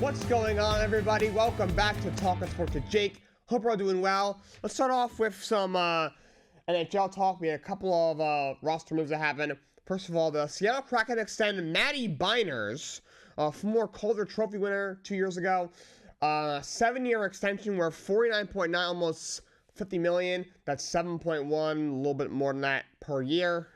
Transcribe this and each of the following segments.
What's going on, everybody? Welcome back to Talkin Sports with Jake. Hope we're all doing well. Let's start off with some NHL talk. We had a couple of roster moves that happened. First of all, the Seattle Kraken extended Matty Beiners, former Calder Trophy winner 2 years ago. 7-year extension worth $49.9, almost $50 million. That's 7.1, a little bit more than that per year.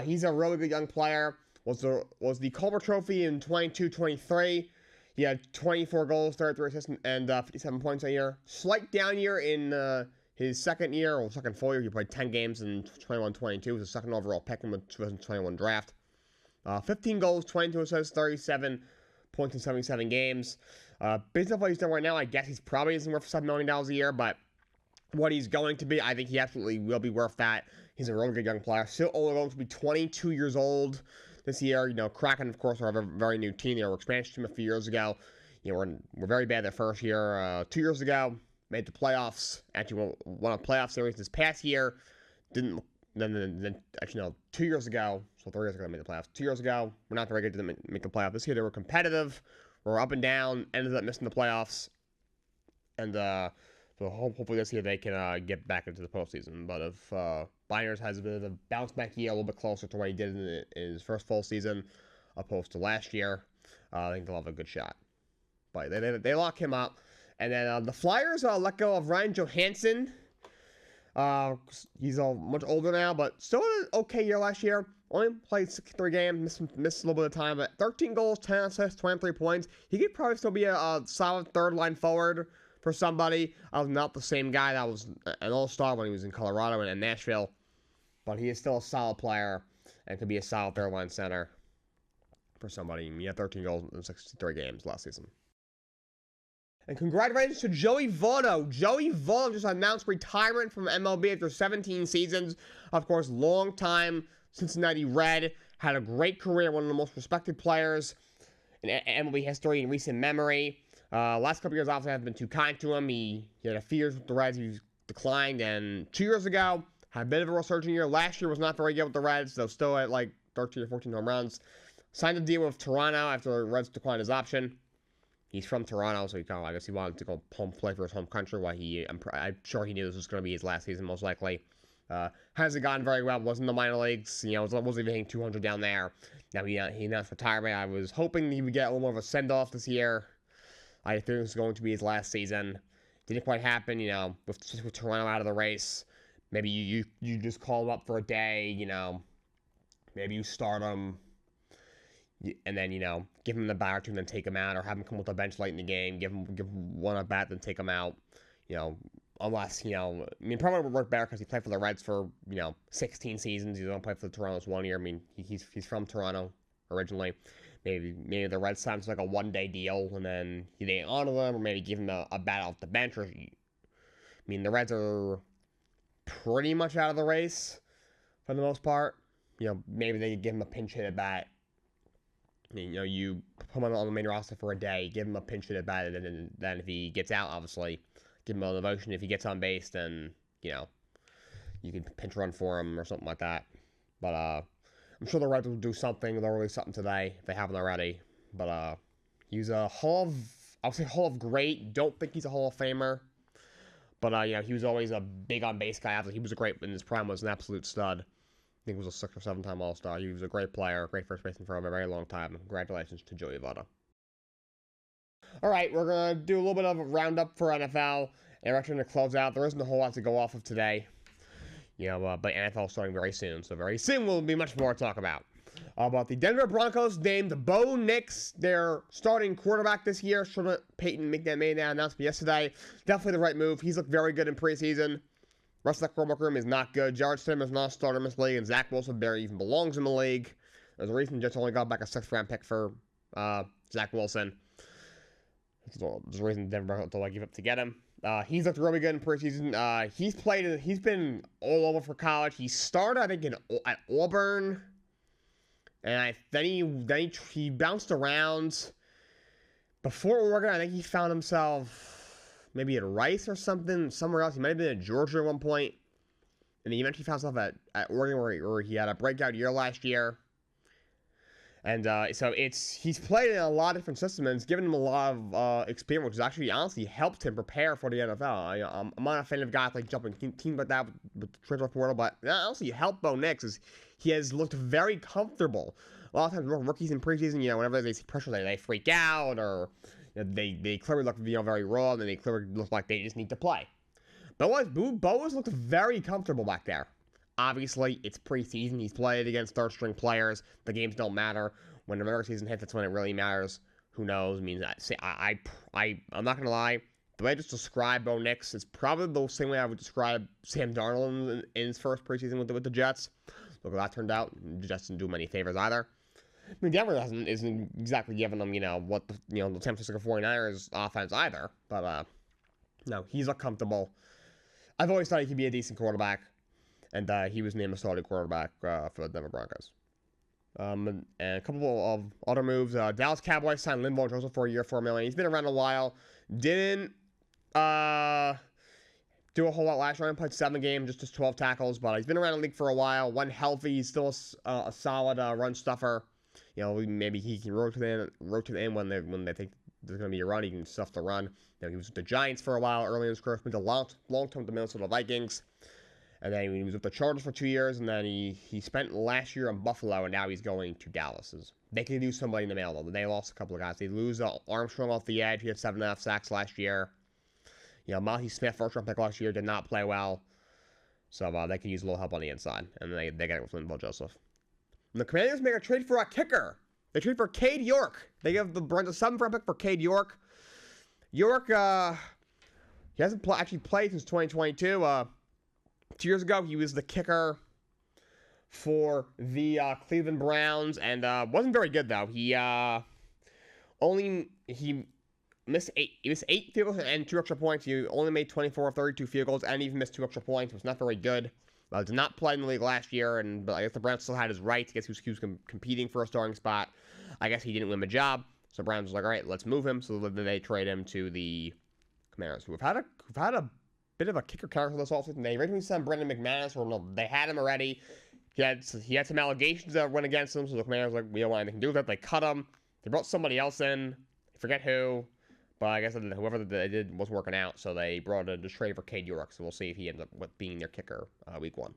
He's a really good young player. Was the Calder Trophy in 22-23. He had 24 goals, 33 assists, and 57 points a year. Slight down year in his second year, or second full year. He played 10 games in 21-22. He was the second overall pick in the 2021 draft. 15 goals, 22 assists, 37 points in 77 games. Based on what he's done right now, I guess he's probably isn't worth $7 million a year, but what he's going to be, I think he absolutely will be worth that. He's a really good young player. Still only going to be 22 years old this year. You know, Kraken, of course, are a very new team. They were an expansion team a few years ago. You know, we're very bad their first year. 2 years ago, made the playoffs. Actually, won a playoff series this past year. Didn't. Then actually, no, 2 years ago. So 3 years ago, they made the playoffs. 2 years ago, we're not very good to make the playoffs. This year, they were competitive. We're up and down. Ended up missing the playoffs. And so hopefully this year they can get back into the postseason. But if Beiners has a bit of a bounce back year, a little bit closer to what he did in his first full season, opposed to last year, I think they'll have a good shot. But they lock him up. And then the Flyers let go of Ryan Johansson. He's much older now, but still an okay year last year. Only played 63 games, missed a little bit of time, but 13 goals, 10 assists, 23 points. He could probably still be a solid third-line forward for somebody. I was not the same guy that was an all-star when he was in Colorado and in Nashville, but he is still a solid player and could be a solid third-line center for somebody. He had 13 goals in 63 games last season. And congratulations to Joey Votto. Joey Votto just announced retirement from MLB after 17 seasons. Of course, long-time Cincinnati Red. Had a great career, one of the most respected players in MLB history in recent memory. Last couple years, obviously, haven't been too kind to him. He had a few years with the Reds. He declined, and 2 years ago, had a bit of a resurging year. Last year was not very good with the Reds, though still at like 13 or 14 home runs. Signed a deal with Toronto after the Reds declined his option. He's from Toronto, so I guess he wanted to go home play for his home country. I'm sure he knew this was going to be his last season, most likely. Hasn't gone very well. Wasn't in the minor leagues. You know, wasn't even hitting 200 down there. Now he announced retirement. I was hoping he would get a little more of a send-off this year. I think it was going to be his last season. Didn't quite happen, you know, with Toronto out of the race. Maybe you just call him up for a day, you know. Maybe you start him, and then, you know, give him the bat or two and then take him out, or have him come with the bench late in the game, give him one at bat, then take him out, you know, unless, you know, I mean, probably would work better because he played for the Reds for, you know, 16 seasons. He don't play for the Toronto's 1 year. I mean, he's from Toronto originally. Maybe the Reds signs like a one-day deal, and then they honor them, or maybe give him a bat off the bench. I mean, the Reds are pretty much out of the race for the most part. You know, maybe they give him a pinch hit at bat. You know, you put him on the main roster for a day, give him a pinch hit at bat, and then if he gets out, obviously, give him a devotion. If he gets on base, then, you know, you can pinch run for him or something like that. But I'm sure the Reds will do something. They'll release something today if they haven't already. But he's a Hall of Great. Don't think he's a Hall of Famer. But you know, he was always a big on base guy. He was a great in his prime. Was an absolute stud. I think he was a 6 or 7 time All-Star. He was a great player, great first baseman for a very long time. Congratulations to Joey Votto. All right, we're gonna do a little bit of a roundup for NFL. And we're actually gonna close out. There isn't a whole lot to go off of today. You know, but NFL starting very soon, so very soon will be much more to talk about. But the Denver Broncos named Bo Nix their starting quarterback this year. Sean Payton made that announcement yesterday. Definitely the right move. He's looked very good in preseason. Rest of that quarterback room is not good. Jared Stidham is not a starter in this league, and Zach Wilson barely even belongs in the league. There's a reason the Jets only got back a 6th-round pick for Zach Wilson. There's a reason Denver had to give up to get him. He's looked really good in preseason. He's been all over for college. He started, I think, at Auburn, and then he bounced around. Before Oregon, I think he found himself maybe at Rice or something, somewhere else. He might have been at Georgia at one point, and he eventually found himself at Oregon, where he had a breakout year last year. And so he's played in a lot of different systems, and it's given him a lot of experience, which has actually honestly helped him prepare for the NFL. I'm not a fan of guys like jumping teams like that with the transfer portal, but honestly, helped Bo Nix is he has looked very comfortable. A lot of times, rookies in preseason, whenever they see pressure, they freak out, or they clearly look very raw, and they clearly look like they just need to play. Bo has looked very comfortable back there. Obviously, it's preseason. He's played against third-string players. The games don't matter. When the regular season hits, that's when it really matters. Who knows? I mean, I'm not gonna lie. The way I just described Bo Nix is probably the same way I would describe Sam Darnold in his first preseason with the Jets. Look how that turned out. The Jets didn't do him any favors either. I mean, Denver isn't exactly giving them, what the San Francisco 49ers offense either. But no, he's comfortable. I've always thought he could be a decent quarterback. And he was named a starting quarterback for the Denver Broncos. And a couple of other moves. Dallas Cowboys signed Linval Joseph for a year, $4 million. He's been around a while. Didn't do a whole lot last year. He played 7 games, just 12 tackles. But he's been around the league for a while. When healthy, he's still a solid run stuffer. Maybe he can rotate in when they think there's going to be a run. He can stuff the run. He was with the Giants for a while early in his career. Went to long-term with the Minnesota Vikings. And then he was with the Chargers for 2 years, and then he spent last year in Buffalo, and now he's going to Dallas. They could use somebody in the middle, though. They lost a couple of guys. They lose Armstrong off the edge. He had 7.5 sacks last year. Malhy Smith, first-round pick last year, did not play well. So they could use a little help on the inside, and they get it with Linval Joseph. And the Commanders make a trade for a kicker. They trade for Cade York. They give the Browns a 7th-round pick for Cade York. York, he hasn't actually played since 2022. 2 years ago, he was the kicker for the Cleveland Browns, and wasn't very good though. He missed 8 field goals and 2 extra points. He only made 24 of 32 field goals, and even missed 2 extra points. It was not very good. Did not play in the league last year, but I guess the Browns still had his rights. I guess he was competing for a starting spot. I guess he didn't win the job, so Browns was like, all right, let's move him. So then they trade him to the Commanders, who have had a bit of a kicker character this offseason. They originally sent Brendan McManus, or no, they had him already. He had some allegations that went against him, so the Commanders were like, we don't want anything to do with it. They cut him. They brought somebody else in. I forget who, but I guess whoever they did wasn't working out, so they brought a trade for Cade York. So we'll see if he ends up being their kicker week 1.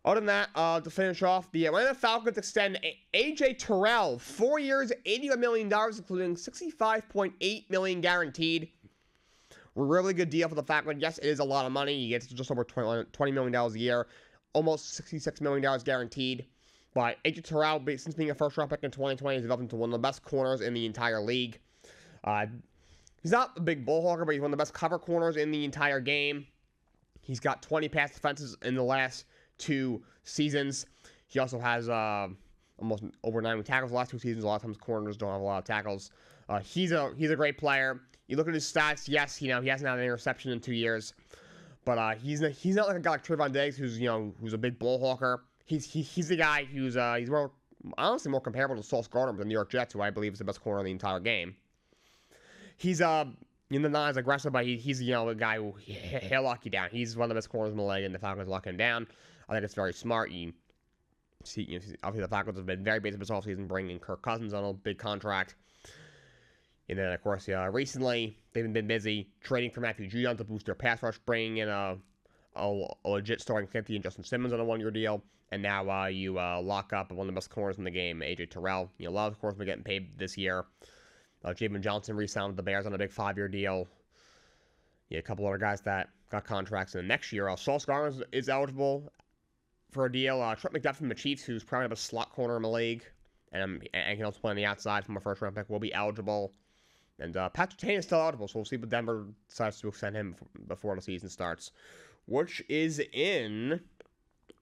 Other than that, to finish off, the Atlanta Falcons extend A.J. Terrell 4 years, $81 million, including $65.8 million guaranteed. Really good deal for the Falcons. Yes, it is a lot of money. He gets just over $20 million a year, almost $66 million guaranteed. But A.J. Terrell, since being a first-round pick in 2020, has developed into one of the best corners in the entire league. He's not a big ball hawker, but he's one of the best cover corners in the entire game. He's got 20 pass defenses in the last 2 seasons. He also has almost over 90 tackles the last 2 seasons. A lot of times corners don't have a lot of tackles. He's a great player. You look at his stats. Yes, he hasn't had an interception in 2 years, but he's not like a guy like Trevon Diggs who's a big ball hawker. He's the guy who's honestly more comparable to Sauce Gardner than the New York Jets, who I believe is the best corner in the entire game. He's not as aggressive, but he's the guy who he'll lock you down. He's one of the best corners in the league, and the Falcons lock him down. I think it's very smart. You see, obviously the Falcons have been very basic this offseason, bringing Kirk Cousins on a big contract. And then, of course, recently, they've been busy trading for Matthew Judon to boost their pass rush, bringing in a legit starting safety and Justin Simmons on a 1-year deal. And now you lock up one of the best corners in the game, A.J. Terrell. A lot of corners have been getting paid this year. Javen Johnson re-signed with the Bears on a big 5-year deal. A couple other guys that got contracts. And then next year, Sauce Gardner is eligible for a deal. Trent McDuffie from the Chiefs, who's probably the slot corner in the league, and can also play on the outside from a first-round pick, will be eligible. And Patrick Tane is still eligible, so we'll see what Denver decides to extend him before the season starts, which is in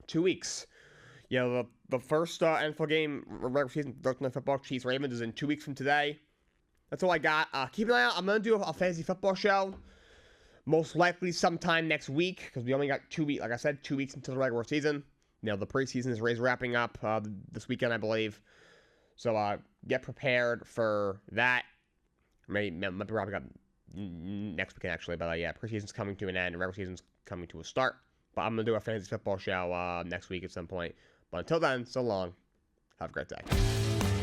2 weeks. The first NFL game, regular season, Thursday Night Football, Chiefs-Ravens, is in 2 weeks from today. That's all I got. Keep an eye out. I'm going to do a fantasy football show, most likely sometime next week, because we only got 2 weeks, like I said, 2 weeks until the regular season. The preseason is wrapping up this weekend, I believe. So get prepared for that. Maybe probably got next weekend, actually. But yeah, preseason's coming to an end. Regular season's coming to a start. But I'm going to do a fantasy football show next week at some point. But until then, so long. Have a great day.